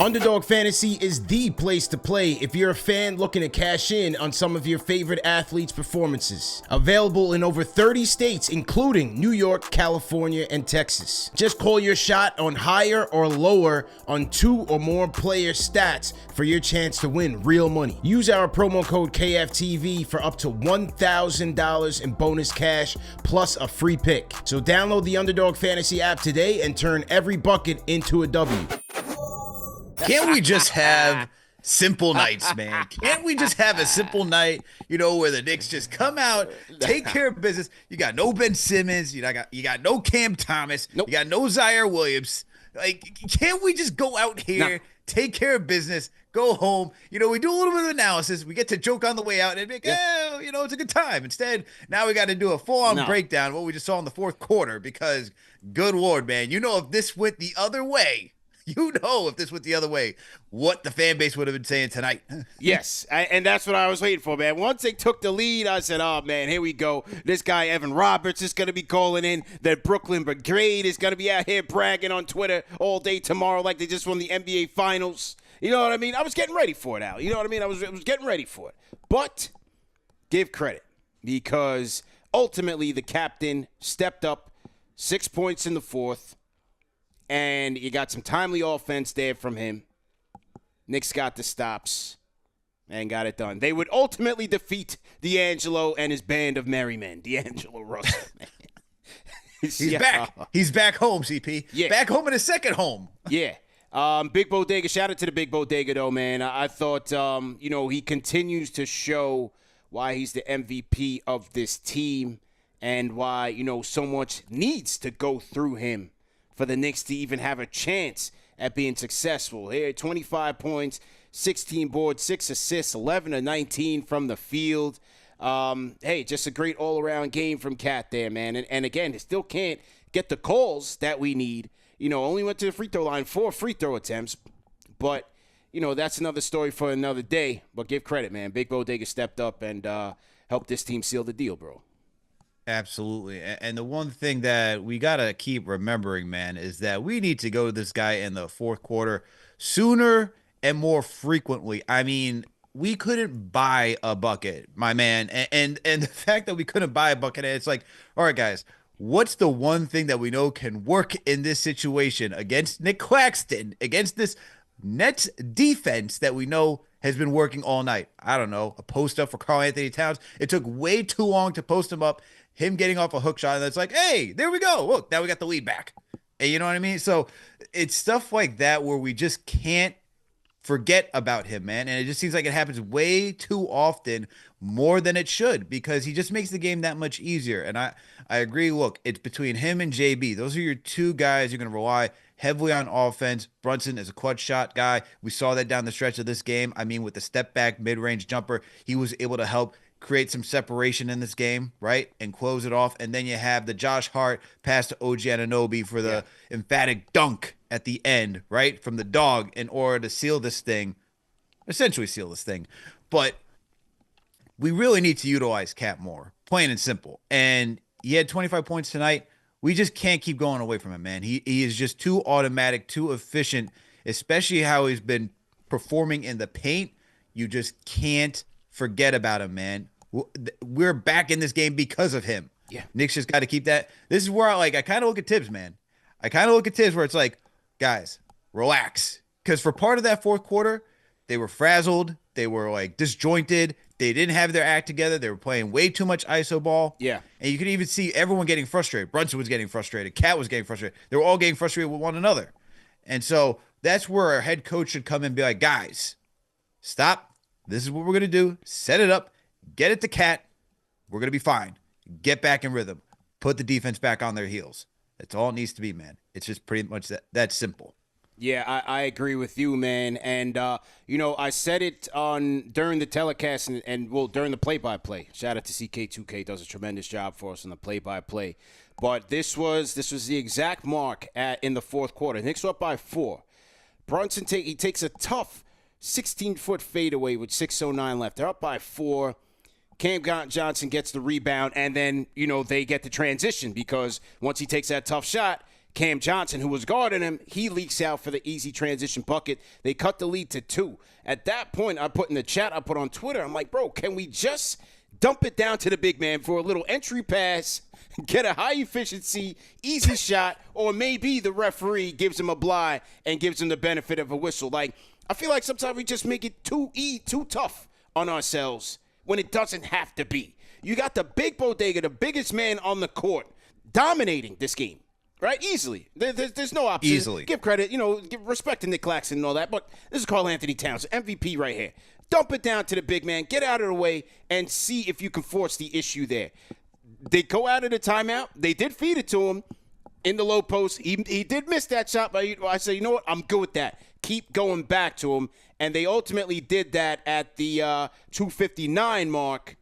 Underdog Fantasy is the place to play if you're a fan looking to cash in on some of your favorite athletes' performances. Available in over 30 states, including New York, California, and Texas. Just call your shot on higher or lower on 2 or more player stats for your chance to win real money. Use our promo code KFTV for up to $1,000 in bonus cash plus a free pick. So download the Underdog Fantasy app today and turn every bucket into a W. Can't we just have simple nights, man? Can't we just have a simple night, where the Knicks just come out, take care of business? You got no Ben Simmons, you got no Cam Thomas, You got no Zaire Williams. Like, can't we just go out here, take care of business, go home? We do a little bit of analysis. We get to joke on the way out and be like, it's a good time. Instead, now we got to do a full-on breakdown of what we just saw in the fourth quarter because, good Lord, man, if this went the other way, what the fan base would have been saying tonight. Yes, and that's what I was waiting for, man. Once they took the lead, I said, oh, man, here we go. This guy, Evan Roberts, is going to be calling in. The Brooklyn Brigade is going to be out here bragging on Twitter all day tomorrow like they just won the NBA Finals. You know what I mean? I was getting ready for it, Al. You know what I mean? I was getting ready for it. But give credit because ultimately the captain stepped up 6 points in the fourth. And you got some timely offense there from him. Knicks got the stops and got it done. They would ultimately defeat D'Angelo and his band of merry men. D'Angelo Russell, man. He's back. He's back home, CP. Yeah. Back home in his second home. Yeah. Big Bodega. Shout out to the Big Bodega, though, man. I thought, he continues to show why he's the MVP of this team and why, so much needs to go through him for the Knicks to even have a chance at being successful. Here, 25 points, 16 boards, 6 assists, 11 of 19 from the field. Just a great all-around game from Cat there, man. And again, still can't get the calls that we need. Only went to the free throw line, 4 free throw attempts. But, that's another story for another day. But give credit, man. Big Bodega stepped up and helped this team seal the deal, bro. Absolutely. And the one thing that we got to keep remembering, man, is that we need to go to this guy in the fourth quarter sooner and more frequently. I mean, we couldn't buy a bucket, my man. And the fact that we couldn't buy a bucket, it's like, all right, guys, what's the one thing that we know can work in this situation against Nick Claxton, against this Nets defense that we know has been working all night? I don't know, a post up for Karl-Anthony Towns. It took way too long to post him up. Him getting off a hook shot, and it's like, hey, there we go. Look, now we got the lead back. And you know what I mean? So it's stuff like that where we just can't forget about him, man. And it just seems like it happens way too often, more than it should, because he just makes the game that much easier. And I agree. Look, it's between him and JB. Those are your two guys you're going to rely heavily on offense. Brunson is a clutch shot guy. We saw that down the stretch of this game. I mean, with the step back mid-range jumper, he was able to help create some separation in this game, right, and close it off. And then you have the Josh Hart pass to OG Anunoby for the emphatic dunk at the end, right, from the dog in order to essentially seal this thing. But we really need to utilize Cat more, plain and simple. And he had 25 points tonight. We just can't keep going away from him, man. He is just too automatic, too efficient, especially how he's been performing in the paint. You just can't forget about him, man. We're back in this game because of him. Yeah. Knicks just got to keep that. This is where I kind of look at Tibbs, man. I kind of look at Tibbs where it's like, guys, relax. Because for part of that fourth quarter, they were frazzled. They were like disjointed. They didn't have their act together. They were playing way too much ISO ball. Yeah. And you could even see everyone getting frustrated. Brunson was getting frustrated. Cat was getting frustrated. They were all getting frustrated with one another. And so that's where our head coach should come in and be like, guys, stop. This is what we're going to do. Set it up. Get it to Cat. We're going to be fine. Get back in rhythm. Put the defense back on their heels. That's all it needs to be, man. It's just pretty much that simple. Yeah, I agree with you, man. And, I said it during the telecast and during the play-by-play. Shout out to CK2K. Does a tremendous job for us on the play-by-play. But this was the exact mark in the fourth quarter. Knicks were up by 4. Brunson takes a tough 16-foot fadeaway with 6:09 left. They're up by 4. Cam Johnson gets the rebound, and then, they get the transition because once he takes that tough shot, Cam Johnson, who was guarding him, he leaks out for the easy transition bucket. They cut the lead to 2. At that point, I put in the chat, I put on Twitter, I'm like, bro, can we just dump it down to the big man for a little entry pass, get a high-efficiency, easy shot, or maybe the referee gives him a blind and gives him the benefit of a whistle. Like, I feel like sometimes we just make it too tough on ourselves when it doesn't have to be. You got the big bodega, the biggest man on the court, dominating this game, right? Easily. There's no option. Easily. Give credit, give respect to Nick Claxton and all that, but this is Karl Anthony Towns, MVP right here. Dump it down to the big man, get out of the way, and see if you can force the issue there. They go out of the timeout. They did feed it to him in the low post. He did miss that shot, but I said, you know what? I'm good with that. Keep going back to him. And they ultimately did that at the 2:59 mark.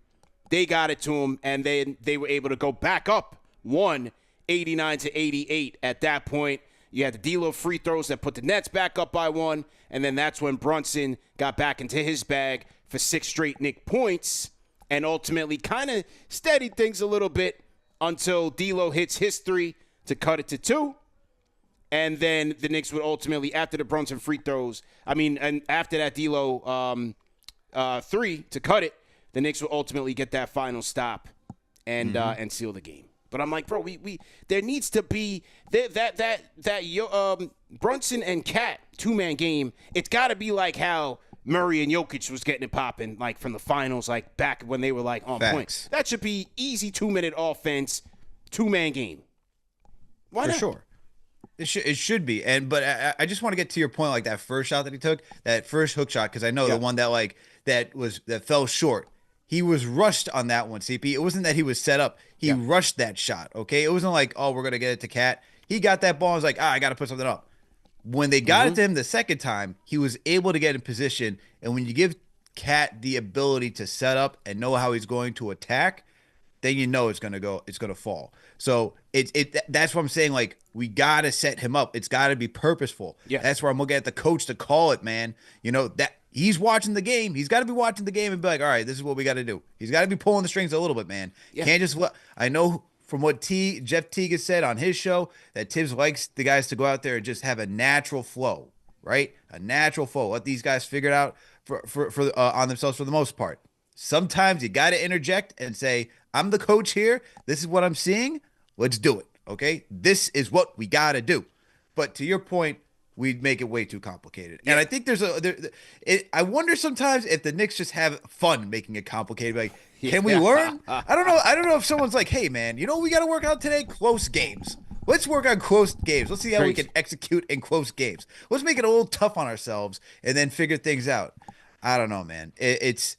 They got it to him, and then they were able to go back up 89-88 at that point. You had the D'Lo free throws that put the Nets back up by 1, and then that's when Brunson got back into his bag for 6 straight Knick points and ultimately kind of steadied things a little bit until D'Lo hits his 3 to cut it to 2. And then the Knicks would ultimately, after the Brunson free throws, and after that D'Lo 3 to cut it, the Knicks would ultimately get that final stop and seal the game. But I'm like, bro, we there needs to be that Brunson and Cat 2-man game. It's got to be like how Murray and Jokic was getting it popping, like from the finals, like back when they were like on point. That should be easy 2-minute offense, 2-man game. Why not? For sure. It should be. But I just want to get to your point, like that first shot that he took, that first hook shot, because I know the one that that fell short. He was rushed on that one, CP. It wasn't that he was set up. He rushed that shot, okay? It wasn't like, oh, we're going to get it to Cat. He got that ball and was like, I got to put something up. When they got it to him the second time, he was able to get in position. And when you give Cat the ability to set up and know how he's going to attack, then you know it's going to fall. So that's what I'm saying. Like, we got to set him up. It's got to be purposeful. Yeah. That's where I'm looking at the coach to call it, man. That he's watching the game. He's got to be watching the game and be like, all right, this is what we got to do. He's got to be pulling the strings a little bit, man. Yeah. Can't just I know from what Jeff Teague has said on his show that Tibbs likes the guys to go out there and just have a natural flow, right? A natural flow. Let these guys figure it out for on themselves for the most part. Sometimes you got to interject and say, I'm the coach here. This is what I'm seeing. Let's do it. Okay. This is what we got to do. But to your point, we'd make it way too complicated. Yeah. And I think I wonder sometimes if the Knicks just have fun making it complicated. Like, can we learn? I don't know. I don't know if someone's like, hey man, we got to work out today? Close games. Let's work on close games. Let's see how we can execute in close games. Let's make it a little tough on ourselves and then figure things out. I don't know, man. It's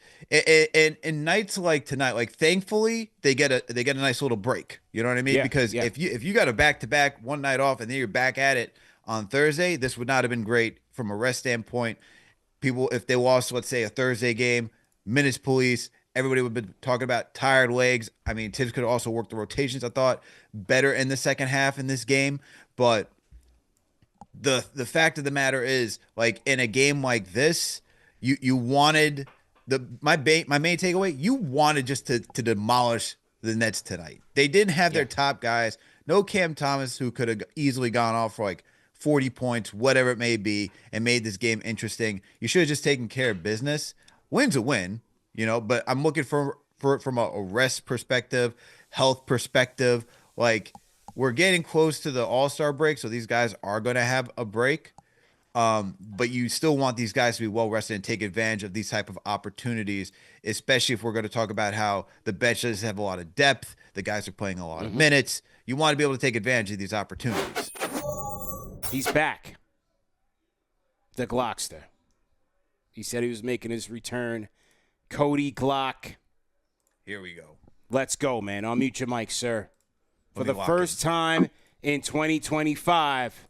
nights like tonight, like thankfully they get a nice little break. You know what I mean? Because if you got a back-to-back one night off and then you're back at it on Thursday, this would not have been great from a rest standpoint. People, if they lost, let's say, a Thursday game, minutes police, everybody would have been talking about tired legs. I mean, Tibbs could also work the rotations, I thought, better in the second half in this game. But the fact of the matter is, like, in a game like this, you wanted my main takeaway, you wanted just to demolish the Nets tonight. They didn't have their top guys. No Cam Thomas, who could have easily gone off for like 40 points, whatever it may be, and made this game interesting. You should have just taken care of business. Win's a win, but I'm looking for from a rest perspective, health perspective. Like, we're getting close to the All-Star break, so these guys are going to have a break. But you still want these guys to be well rested and take advantage of these type of opportunities, especially if we're going to talk about how the bench doesn't have a lot of depth. The guys are playing a lot of minutes. You want to be able to take advantage of these opportunities. He's back. The Glockster. He said he was making his return. Cody Glock. Here we go. Let's go, man. I'll mute your mic, sir. For the first time in 2025,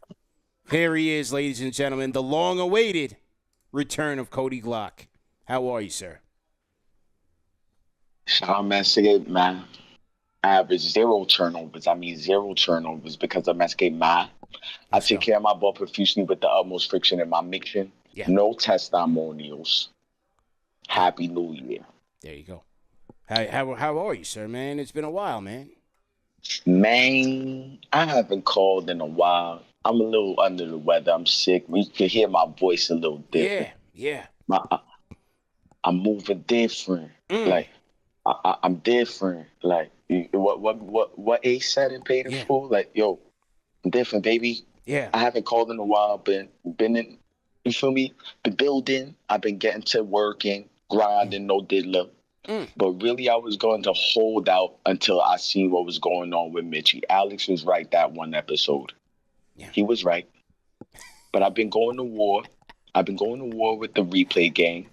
here he is, ladies and gentlemen, the long-awaited return of Cody Glock. How are you, sir? Sean Massaget, man. Average 0 turnovers. I mean 0 turnovers because of Massaget, man. I take care of my ball profusely with the utmost friction in my mixing. Yeah. No testimonials. Happy New Year. There you go. How are you, sir, man? It's been a while, man. Man, I haven't called in a while. I'm a little under the weather. I'm sick. You can hear my voice a little different. Yeah. I'm moving different. Like I'm different. Like what Ace said in Paid in Full. Like yo, I'm different, baby. Yeah. I haven't called in a while. Been in. You feel me? Been building. I've been getting to working, grinding, no diddler. But really, I was going to hold out until I seen what was going on with Mitchie. Alex was right that one episode. Yeah. He was right. But I've been going to war. I've been going to war with the replay gang.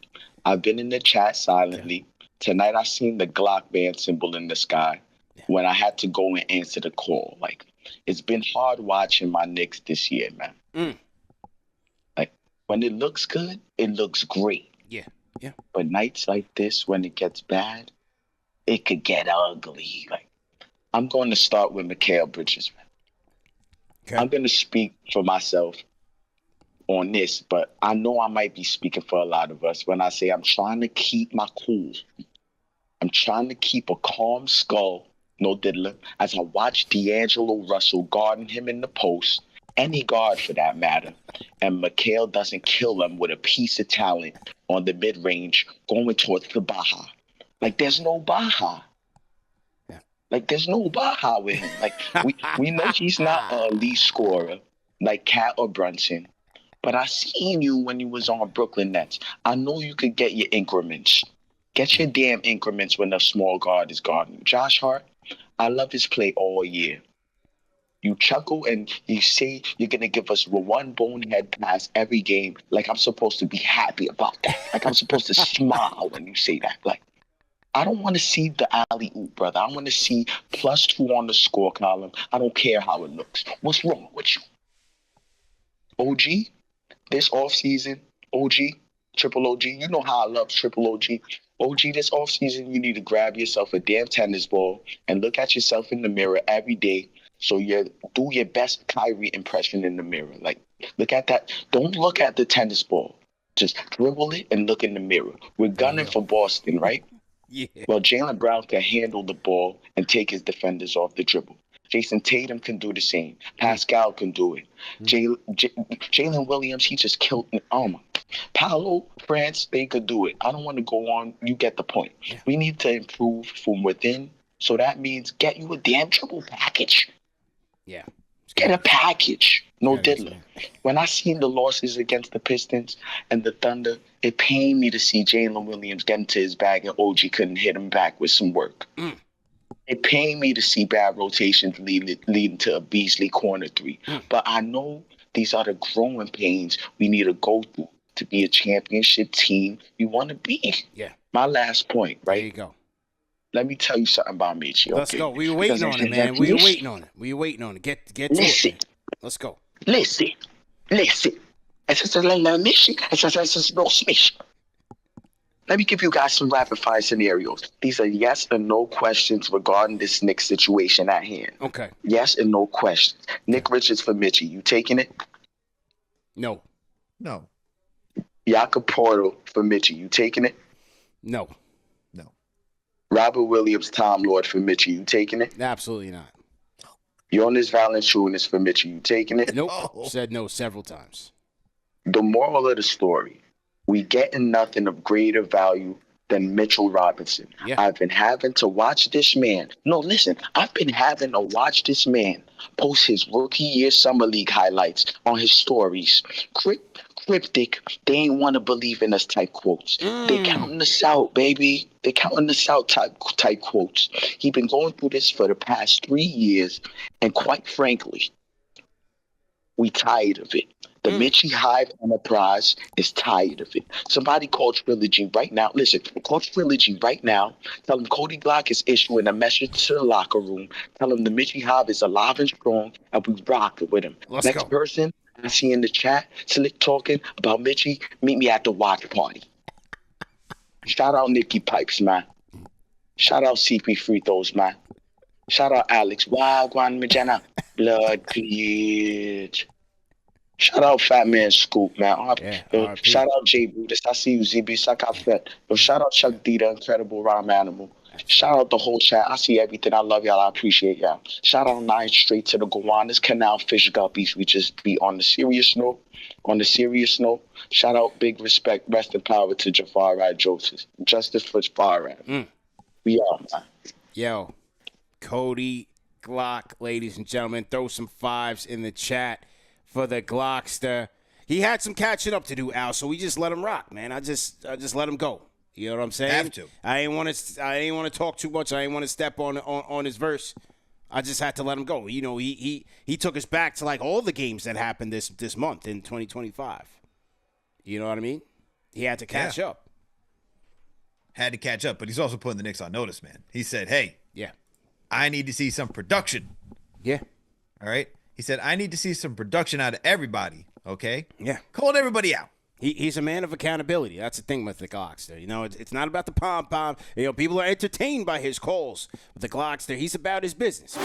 I've been in the chat silently. Tonight, I seen the Glock band symbol in the sky when I had to go and answer the call. Like, it's been hard watching my Knicks this year, man. Like, when it looks good, it looks great. Yeah. But nights like this, when it gets bad, it could get ugly. Like, I'm going to start with Mikal Bridges, man. Okay. I'm going to speak for myself on this, but I know I might be speaking for a lot of us when I say I'm trying to keep my cool. I'm trying to keep a calm skull, no diddler, as I watch D'Angelo Russell guarding him in the post, any guard for that matter, and Mikal doesn't kill him with a piece of talent on the mid-range going towards the Baja. Like, there's no Baja. Like, there's no Baja with him. Like, we know he's not a elite scorer like Cat or Brunson, but I seen you when you was on Brooklyn Nets. I know you could get your increments. Get your damn increments when a small guard is guarding you. Josh Hart, I love his play all year. You chuckle and you say you're going to give us one bonehead pass every game. Like, I'm supposed to be happy about that. Like, I'm supposed to smile when you say that. Like, I don't want to see the alley-oop, brother. I want to see +2 on the score column. I don't care how it looks. What's wrong with you? OG, this offseason, OG, Triple OG, you know how I love Triple OG. OG, this offseason, you need to grab yourself a damn tennis ball and look at yourself in the mirror every day. So you do your best Kyrie impression in the mirror. Like, look at that. Don't look at the tennis ball. Just dribble it and look in the mirror. We're gunning for Boston, right? Yeah. Well, Jaylen Brown can handle the ball and take his defenders off the dribble. Jason Tatum can do the same. Pascal can do it. Jalen Williams, he just killed me. Paolo, France, they could do it. I don't want to go on. You get the point. Yeah. We need to improve from within. So that means get you a damn triple package. Yeah. Get a package. No diddler. When I seen the losses against the Pistons and the Thunder, it pained me to see Jalen Williams get into his bag and OG couldn't hit him back with some work. It pained me to see bad rotations leading to a Beasley corner 3. But I know these are the growing pains we need to go through to be a championship team we want to be. Yeah. My last point, right? There you go. Let me tell you something about Mitchie. Let's go. We were waiting on it, man. We were waiting on it. Get to it, man. Let's go. Listen. Let me give you guys some rapid fire scenarios. These are yes and no questions regarding this Knicks situation at hand. Okay. Yes and no questions. Nick Richards for Mitchie. You taking it? No. Jakob Portal for Mitchie. You taking it? No. Robert Williams, Tom Lord for Mitchie. You taking it? Absolutely not. Jonas Valanciunas for Mitchie. You taking it? Nope. Said no several times. The moral of the story, we getting nothing of greater value than Mitchell Robinson. Yeah. I've been having to watch this man. No, listen. I've been having to watch this man post his rookie year summer league highlights on his stories. Cryptic, they ain't want to believe in us type quotes. They counting us out, baby. They counting us out type quotes. He been going through this for the past 3 years, and quite frankly, we tired of it. The Mitchie Hive Enterprise is tired of it. Somebody call Trilogy right now. Listen, call Trilogy right now. Tell him Cody Glock is issuing a message to the locker room. Tell him the Mitchie Hive is alive and strong, and we rock it with him. Next person I see in the chat, Slick talking about Mitchie, meet me at the watch party. Shout out Nikki Pipes, man. Shout out CP Free Throws, man. Shout out Alex. Wagwan Majana. Blood Cleage. Shout out Fat Man Scoop, man. Shout out J Brutus. I see you, ZB Sakafet. Shout out Chuck D, the Incredible Rhyme Animal. Shout out the whole chat. I see everything. I love y'all. I appreciate y'all. Shout out 9 straight to the Gowanus Canal Fish Guppies. We just be on the serious note. Shout out, big respect, rest in power to Jafar Rad Joseph. Justice for Jafar Rad. We are, man. Yo, Cody Glock, ladies and gentlemen, throw some 5s in the chat for the Glockster. He had some catching up to do, Al, so we just let him rock, man. I just let him go. You know what I'm saying? Have to. I ain't want to talk too much. I ain't want to step on his verse. I just had to let him go. You know, he took us back to like all the games that happened this month in 2025. You know what I mean? He had to catch up. Had to catch up, but he's also putting the Knicks on notice, man. He said, "Hey, yeah, I need to see some production." Yeah. All right. He said, "I need to see some production out of everybody." Okay. Yeah. Called everybody out. He's a man of accountability. That's the thing with the Glockster. You know, it's not about the pom-pom. You know, people are entertained by his calls. But the Glockster, he's about his business.